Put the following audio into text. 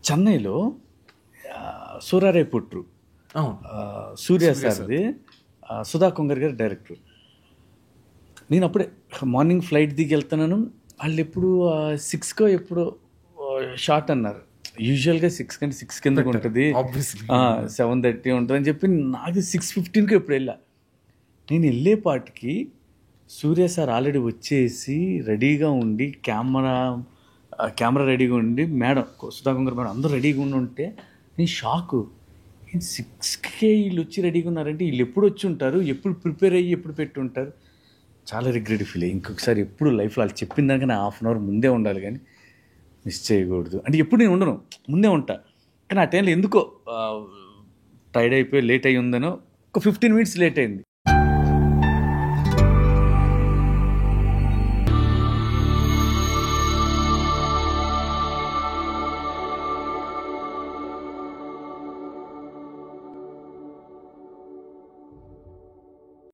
చెన్నైలో సూరారే పుట్రు సూర్య సార్ది, సుధా కొంగర్ గారు డైరెక్టర్. నేను అప్పుడే మార్నింగ్ ఫ్లైట్ దిగి వెళ్తున్నాను. వాళ్ళు ఎప్పుడు 6కో ఎప్పుడో షార్ట్ అన్నారు. యూజువల్గా 6 కంటే 6 కిందకు ఉంటుంది, 7:30 ఉంటుంది అని చెప్పి నాకు 6:15 ఎప్పుడు వెళ్ళా. నేను వెళ్ళేపాటికి సూర్య సార్ ఆల్రెడీ వచ్చేసి రెడీగా ఉండి కెమెరా రెడీగా ఉండి, మేడం సుధా కొంగర్ మేడం అందరూ రెడీగా ఉంటే నేను షాకు. 6కే వీళ్ళు వచ్చి రెడీగా ఉన్నారంటే వీళ్ళు ఎప్పుడు వచ్చి ఉంటారు, ఎప్పుడు ప్రిపేర్ అయ్యి ఎప్పుడు పెట్టి ఉంటారు. చాలా రిగ్రెట్ ఫీల్ అయ్యి ఇంకొకసారి ఎప్పుడు లైఫ్లో వాళ్ళు చెప్పిన దానికన్నా హాఫ్ అన్ అవర్ ముందే ఉండాలి, కానీ మిస్ చేయకూడదు. అంటే ఎప్పుడు నేను ఉండను, ముందే ఉంటా. కానీ ఆ టైంలో ఎందుకో టైర్డ్ అయిపోయి లేట్ అయ్యి ఉందనో ఒక 15 minutes లేట్ అయింది.